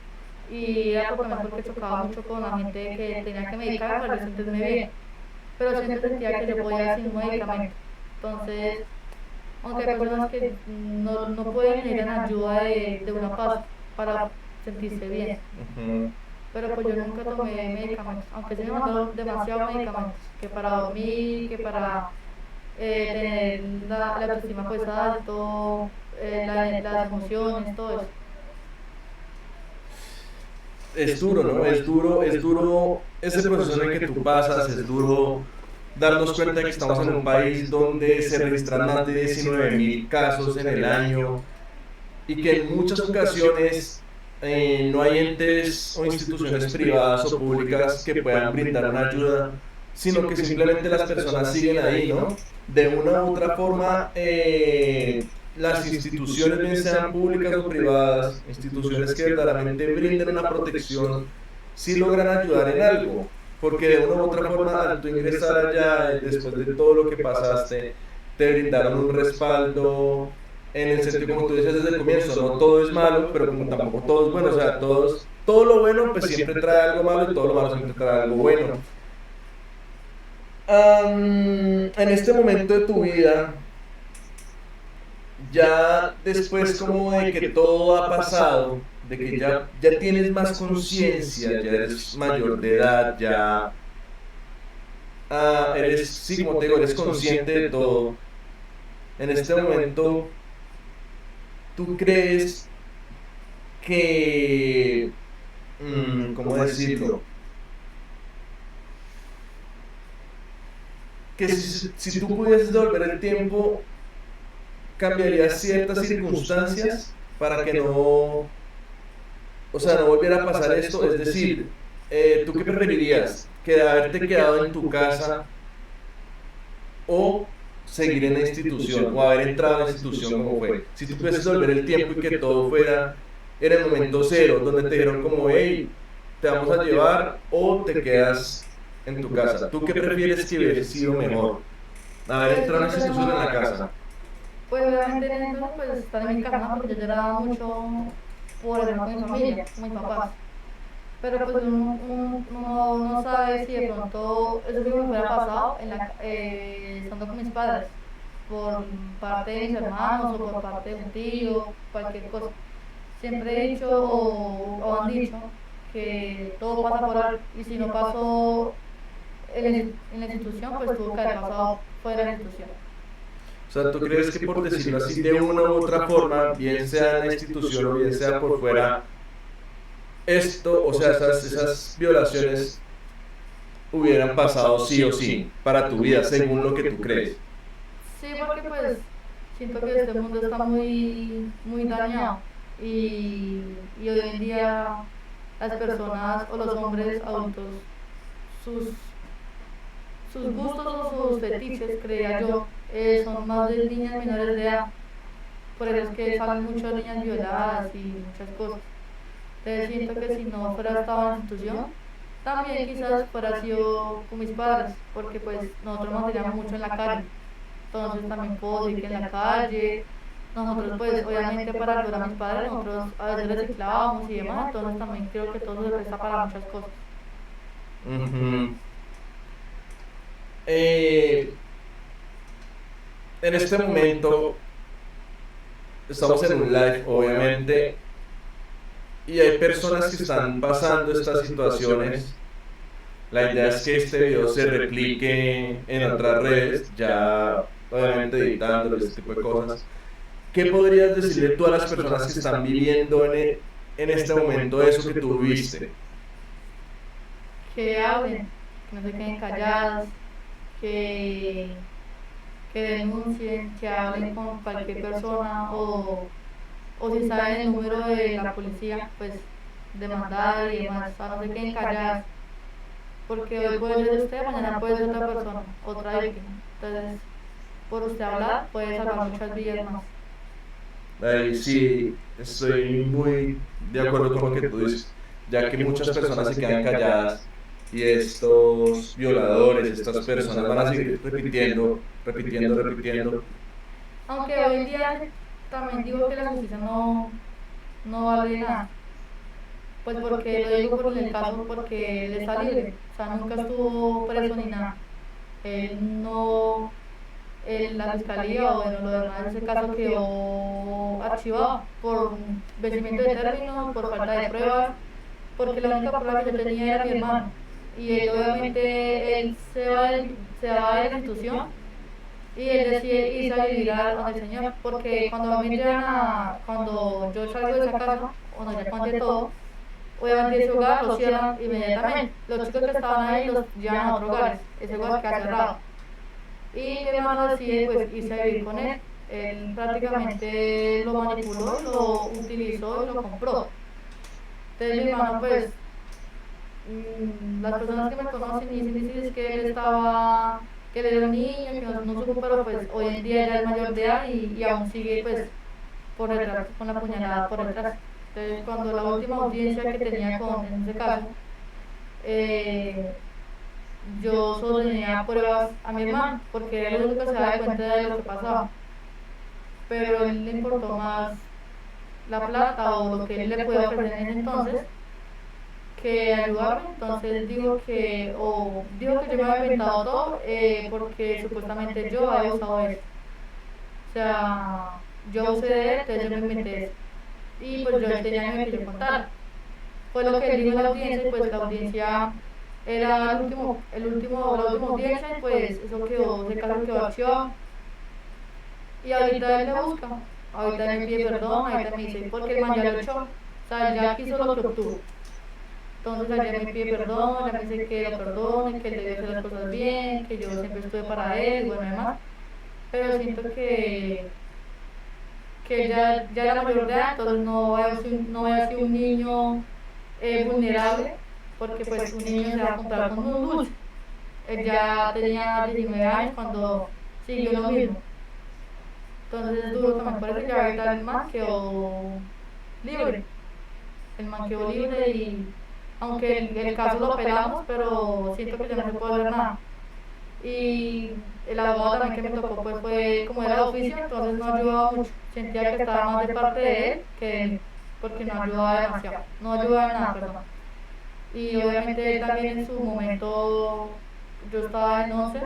y era también porque chocaba mucho con la gente que tenía que medicar para yo sentirme bien. Pero siempre sentía que yo podía sin un medicamento. Entonces, aunque hay personas que no pueden necesitan ayuda de una paz para sentirse bien. ujú, Pero pues yo nunca tomé medicamentos, aunque sí me mandaron demasiados medicamentos, que para dormir, que para tener la autoestima pues alto, las emociones, todo eso. es duro, ¿no? Es duro ese proceso en el que tú pasas, es duro darnos cuenta de que estamos en un país donde se registran más de 19.000 casos en el año y que en muchas ocasiones no hay entes o instituciones privadas o públicas que puedan brindar una ayuda, sino que simplemente las personas siguen ahí, ¿no? De una u otra forma, las instituciones, bien sean públicas o privadas, instituciones que verdaderamente brinden una protección, sí logran ayudar en algo, porque de una u otra forma, al tú ingresar allá, después de todo lo que pasaste, te brindaron un respaldo, en el sentido, como tú decías desde el comienzo, no todo es malo, pero como tampoco todo es bueno, o sea, todo lo bueno pues siempre trae algo malo y todo lo malo siempre trae algo bueno. En este momento de tu vida, ya después como de que todo ha pasado, de que ya tienes más conciencia, ya eres mayor de edad, ya eres, sí, como te digo, eres consciente de todo, en este momento, ¿tú crees que, cómo decirlo? Que si tú pudieses devolver el tiempo, cambiarías ciertas circunstancias para que no, o sea, no volviera a pasar esto. Es decir, ¿tú qué preferirías? ¿Que haberte quedado en tu casa o seguir en la institución o haber entrado en la institución como fue? Si tú pudieses volver el tiempo y que todo fuera en el momento cero, donde te dijeron como, hey, te vamos a llevar o te quedas en tu casa. ¿Tú qué prefieres que hubiese sido mejor? Haber entrado en la institución o en la casa. Pues obviamente en eso pues estar en mi casa, ¿no? Porque yo lloraba mucho por estar con mi familia, con mis papás. Pero pues uno no sabe si de pronto eso que me hubiera pasado estando con mis padres, por parte de mis hermanos o por parte de un tío, cualquier cosa. Siempre he dicho o han dicho que todo pasa por algo y si no pasó en la institución, pues tuvo que haber pasado fuera de la institución. O sea, ¿tú crees que, por decirlo así, de una u otra forma, bien sea en la institución o bien sea por fuera, esto, o sea, esas violaciones hubieran pasado sí o sí para tu vida, según lo que tú crees? Sí, porque pues siento que este mundo está muy, muy dañado y hoy en día las personas o los hombres adultos, sus, sus gustos o sus fetiches, creía yo, son más de niñas menores de edad. Por eso es que salen muchas niñas violadas y muchas cosas. Entonces siento que si no fuera estado en la institución, también quizás fuera sido con mis padres, porque pues nosotros nos teníamos mucho en la calle. Entonces también puedo decir que en la calle, nosotros pues obviamente para ayudar a mis padres, nosotros a veces reciclábamos y demás, entonces también creo que todo se presta para muchas cosas. Ujú. Eh, en este momento estamos en un live, obviamente, y hay personas que están pasando estas situaciones. La idea es que este video se replique en otras redes, ya obviamente editándolo, este tipo de cosas. ¿Qué podrías decirle tú a las personas que están viviendo en este momento eso que tú viviste? Que hablen, que no se queden calladas, que, que denuncien, que hablen con cualquier persona o si saben el número de la policía, pues demandar y demás, o sea, no se queden calladas, porque hoy puede ser usted, mañana puede ser otra persona, otra víctima. Entonces, por usted hablar, puede salvar muchas vidas más. Ahí sí, estoy muy de acuerdo con lo que tú dices, ya que muchas personas se quedan calladas y estos violadores, estas personas van a seguir repitiendo, repitiendo, repitiendo. Aunque hoy en día también digo que la justicia no vale nada. Pues porque lo digo por el caso, porque él está libre, o sea, nunca estuvo preso ni nada. Él no, la fiscalía o bueno, lo demás, ese caso quedó archivado por vencimiento de términos, por falta de pruebas, porque la única prueba que yo tenía era mi hermano. Y él obviamente, él se va de la institución y él decide irse a vivir a donde el Señor, porque cuando me llevan cuando yo salgo de esa casa, cuando ya conté todo, obviamente ese hogar lo cierran inmediatamente. Los chicos que estaban ahí los llevan a otro hogar, ese hogar queda cerrado. Y mi hermano decide pues irse a vivir con él. Él prácticamente lo manipuló, lo utilizó y lo compró. Entonces mi hermano pues, las personas que me conocen dicen que él estaba, que él era un niño, que no supo, pero pues hoy en día ya es mayor de edad y aún sigue pues por detrás, con la puñalada por detrás. Entonces cuando la última audiencia que tenía en ese caso, eh, yo sostenía pruebas a mi hermano, porque él nunca se daba cuenta de lo que pasaba. Pero a él le importó más la plata o lo que él le podía ofrecer en ese entonces que ayudarme. Entonces dijo que yo me había inventado todo porque supuestamente yo había usado eso. O sea, yo usé de él, entonces yo me inventé eso. Y pues yo tenía miedo que yo contara. Fue lo que él dijo en la audiencia, y pues la audiencia era la última audiencia, y pues eso quedó, ese caso quedó archivado. Y ahorita él me busca, ahorita él me pide perdón, ahorita me dice, porque el man ya lo echó, o sea, él ya quiso lo que obtuvo. Entonces ayer me pide perdón, ya me dice que lo perdone, que él debe hacer las cosas bien, que yo siempre estuve para él, bueno, demás. Pero siento que ya era mayor de edad, entonces no voy a ser un niño vulnerable, porque pues un niño se va a comprar con un dulce. Él ya tenía 19 años cuando siguió lo mismo. Entonces es duro también, por eso ya ahorita el man quedó libre. El man quedó libre y aunque el caso lo pelamos, pero siento que ya no se puede hacer nada. Y el abogado también que me tocó pues fue como era de oficio, entonces no ayudaba mucho. Sentía que estaba más de parte de él que él, porque no ayudaba demasiado, no ayudaba en nada, perdón. Y obviamente él también en su momento, yo estaba en 11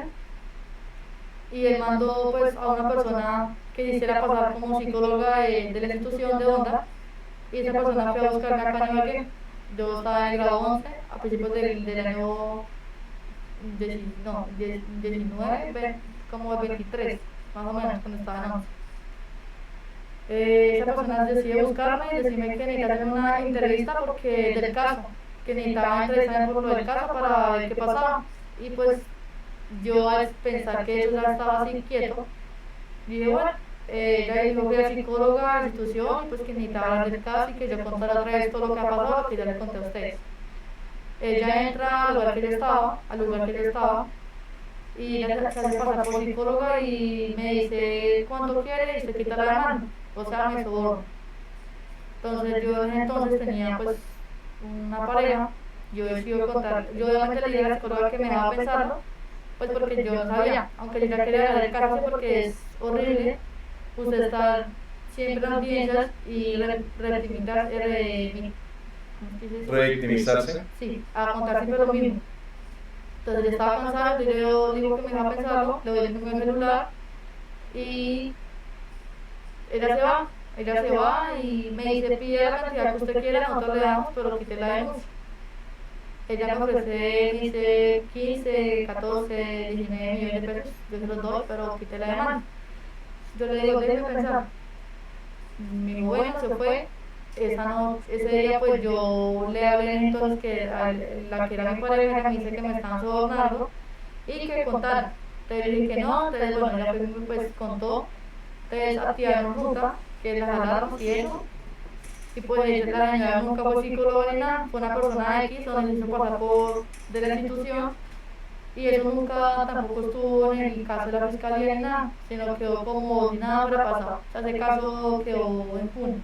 y él mandó pues a una persona que quisiera pasar como psicóloga de la institución de Onda, y esa persona fue a buscarme acá en Ibagué. Yo estaba en grado 11 a principios del año 19, como 23, más o menos, cuando estaba en 11. Esa persona decide buscarme y decirme que necesita hacer una entrevista porque del caso, que necesitaba entrevistarme por lo del caso para ver qué pasaba. Y pues yo al pensar que eso ya estaba así quieto, dije, bueno, ella dijo que era psicóloga de la institución y pues que necesitaba hablar del caso y que yo contara otra vez todo lo que ha pasado, lo que ya le conté a ustedes. Ella entra al lugar que ella estaba, y ella se hace pasar por psicóloga y me dice cuánto quiere y se quita la mano, o sea, me soborna. Entonces yo en ese entonces tenía pues una pareja, yo decidí contar, yo obviamente le dije a la psicóloga que me dejaba pensarlo, pues porque yo no sabía, aunque yo ya quería ganar el caso porque es horrible usted estar siempre en audiencias y Revictimizarse. sí, a contar siempre lo mismo. Entonces yo estaba cansada, yo digo que me dejaba pensarlo, le doy el número de celular y ella se va, ella se va y me dice, pide la cantidad que usted quiera, nosotros le damos, pero quite la denuncia. Ella me ofrece, dice, 15, 14, 19 millones de pesos, yo se los doy, pero quite la demanda. Yo le digo, déjeme pensar. Mi bueno se fue, ese día pues yo le hablé entonces que la que era mi pareja me dice que me están sobornando y que contara. Entonces le dije que no, entonces bueno, ella pues contó, entonces activaron ruta, que las alarmas y eso. Y pues la señora nunca fue psicóloga ni nada, fue una persona X donde se hizo pasar por de la institución y eso nunca tampoco estuvo en el caso de la fiscalía ni nada, sino quedó como si nada hubiera pasado. O sea, ese caso quedó impune.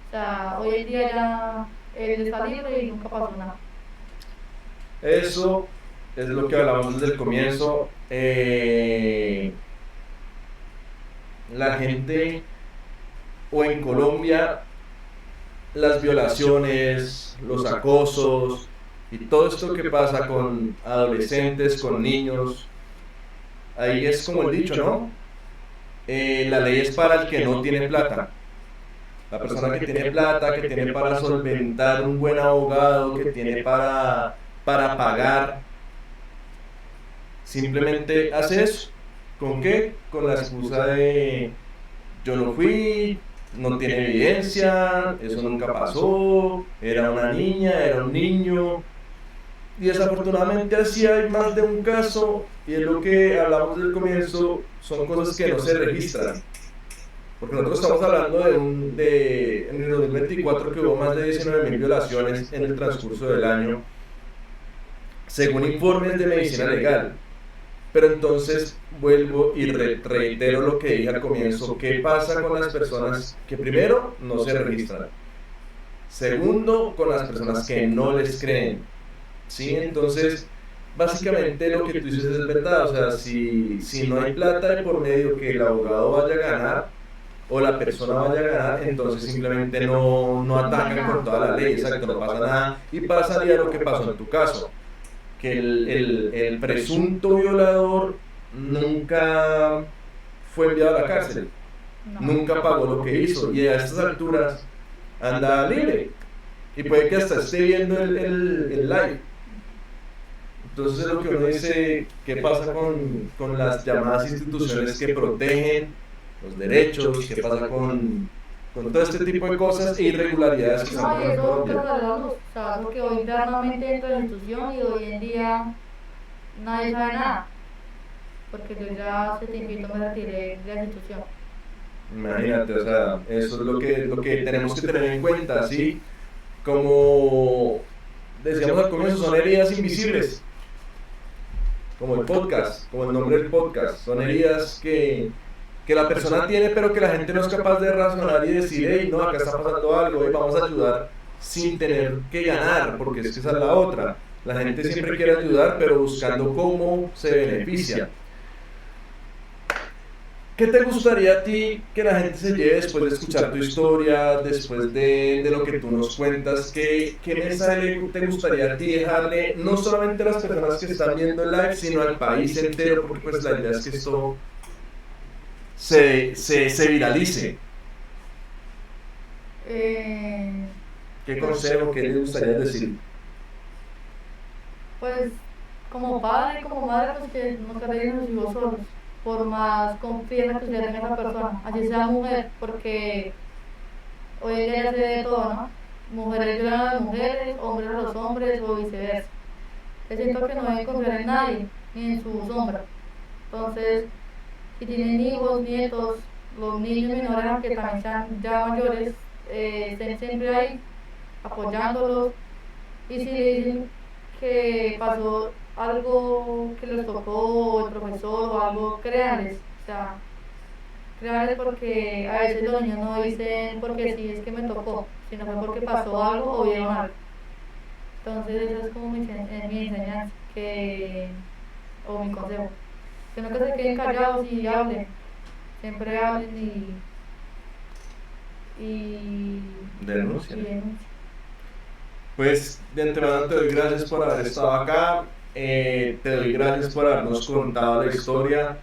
O sea, hoy en día ya él está libre y nunca pasó nada. Eso es lo que hablamos desde el comienzo. La gente, o en Colombia, las violaciones, los acosos y todo esto que pasa con adolescentes, con niños, ahí es como el dicho, ¿no? La ley es para el que no tiene plata. La persona que tiene plata, que tiene para solventar un buen abogado, que tiene para pagar, simplemente hace eso. ¿Con qué? Con la excusa de yo no fui, no tiene evidencia, eso nunca pasó, era una niña, era un niño. Y desafortunadamente así hay más de un caso, y es lo que hablamos del comienzo, son cosas que no se registran. Porque nosotros estamos hablando en el 2024 que hubo más de 19.000 violaciones en el transcurso del año, según informes de medicina legal. Pero entonces vuelvo y reitero lo que dije al comienzo. ¿Qué pasa con las personas que primero no se registran? Segundo, con las personas que no les creen. ¿Sí? Entonces, básicamente lo que tú dices es verdad. O sea, si no hay plata de por medio que el abogado vaya a ganar o la persona vaya a ganar, entonces simplemente no atacan con toda la ley. Exacto, no pasa nada. Y pasaría lo que pasó en tu caso, que el presunto violador nunca fue enviado a la cárcel, nunca pagó lo que hizo, y a estas alturas anda libre, y puede que hasta esté viendo el live. Entonces es lo que uno dice, ¿qué pasa con las llamadas instituciones que protegen los derechos? ¿Qué pasa con todo este tipo de cosas e irregularidades que estamos en Colombia? O sea, porque hoy internamente dentro de la institución y hoy en día nadie sabe nada, porque yo ya hace tiempito me retiré de la institución. Imagínate, o sea, eso es lo que tenemos que tener en cuenta, ¿sí? Como decíamos al comienzo, son heridas invisibles, como el podcast, como el nombre del podcast, son heridas que la persona tiene, pero que la gente no es capaz de razonar y decir, hey, no, acá está pasando algo, y vamos a ayudar sin tener que ganar, porque es que esa es la otra. La gente siempre quiere ayudar, pero buscando cómo se beneficia. ¿Qué te gustaría a ti que la gente se lleve después de escuchar tu historia, después de lo que tú nos cuentas? ¿Qué mensaje te gustaría a ti dejarle, no solamente a las personas que están viendo el live, sino al país entero? Porque pues la idea es que esto se viralice. ¿Qué consejo, qué le gustaría decir? Pues como padre y como madre, pues que nunca dejen a sus hijos solos, por más confianza que usted tenga en esa persona, así sea mujer, porque hoy en día se ve de todo, ¿no? Mujeres ayudan a las mujeres, hombres a los hombres o viceversa. Yo siento que no deben confiar en nadie, ni en su sombra. Entonces, si tienen hijos, nietos, los niños menores, aunque también sean ya mayores, estén siempre ahí apoyándolos. Y si le dicen que pasó algo que les tocó, el profesor o algo, créanles. O sea, créanles porque a veces los niños no dicen porque sí es que me tocó, sino fue porque pasó algo o vieron algo. Entonces, eso es como mi enseñanza o mi consejo. Que no que se queden callados y hablen. Siempre hablen y Denuncia. denuncien. Pues de antemano te doy gracias por haber estado acá, te doy gracias por habernos contado la historia,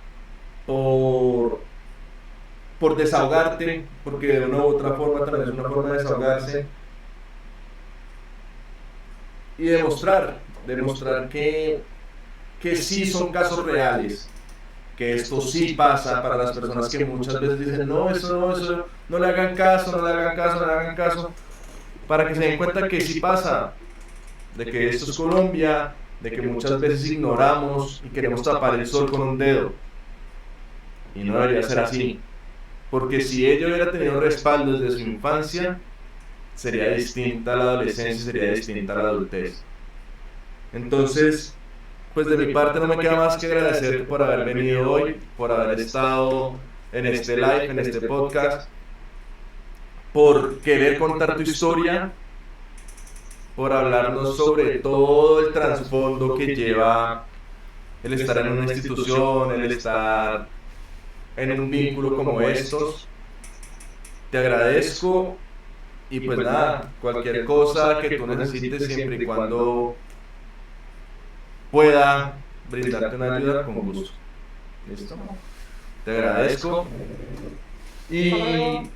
por, por desahogarte, porque de una u otra forma también es una forma de desahogarse, y demostrar que sí son casos reales, que esto sí pasa para las personas que muchas veces dicen, no, eso, no le hagan caso, no le hagan caso, no le hagan caso, para que se den cuenta que sí pasa, de que esto es Colombia, de que muchas veces ignoramos y queremos tapar el sol con un dedo. Y no debería ser así. Porque si ella hubiera tenido respaldo desde su infancia, sería distinta a la adolescencia, sería distinta a la adultez. Entonces, pues de mi parte no me queda más que agradecerte por haber venido hoy, por haber estado en este live, en este podcast, por querer contar tu historia, por hablarnos sobre todo el trasfondo que lleva el estar en una institución, el estar en un vínculo como estos. Te agradezco y pues nada, cualquier cosa que tú necesites siempre y cuando pueda brindarte una ayuda, con gusto. ¿Listo? Te agradezco. Y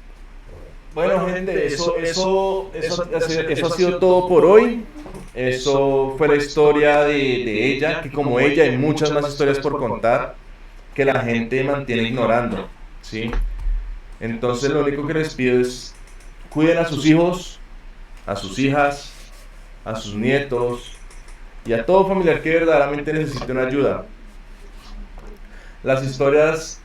bueno, gente, eso ha sido todo por hoy. Eso fue la historia de ella, que como ella hay muchas más historias por contar que la gente mantiene ignorando, ¿sí? Entonces lo único que les pido es cuiden a sus hijos, a sus hijas, a sus nietos y a todo familiar que verdaderamente necesite una ayuda. Las historias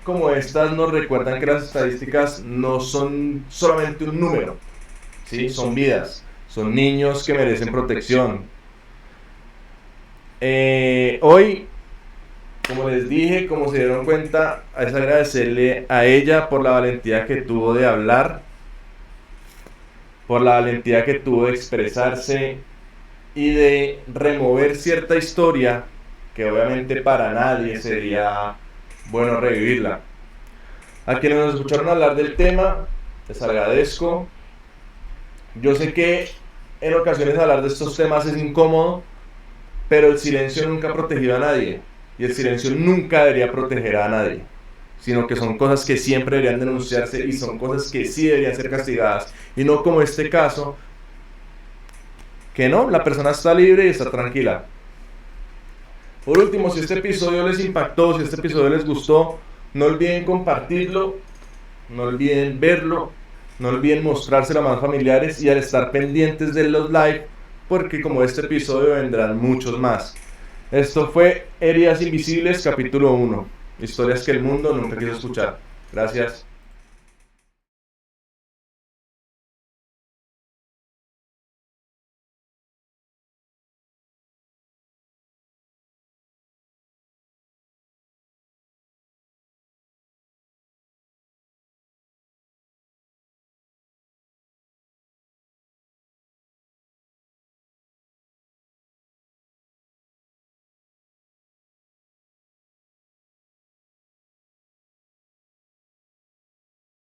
como estas nos recuerdan que las estadísticas no son solamente un número, ¿sí? Son vidas, son niños que merecen protección. Hoy, como les dije, como se dieron cuenta, es agradecerle a ella por la valentía que tuvo de hablar, por la valentía que tuvo de expresarse y de remover cierta historia que obviamente para nadie sería bueno revivirla. A quienes nos escucharon hablar del tema, les agradezco. Yo sé que en ocasiones hablar de estos temas es incómodo, pero el silencio nunca ha protegido a nadie. Y el silencio nunca debería proteger a nadie, sino que son cosas que siempre deberían denunciarse y son cosas que sí deberían ser castigadas. Y no como este caso, que no, la persona está libre y está tranquila. Por último, si este episodio les impactó, si este episodio les gustó, no olviden compartirlo, no olviden verlo, no olviden mostrárselo a más familiares y al estar pendientes de los live, porque como este episodio vendrán muchos más. Esto fue Heridas Invisibles, capítulo 1. Historias que el mundo nunca quiso escuchar. Gracias.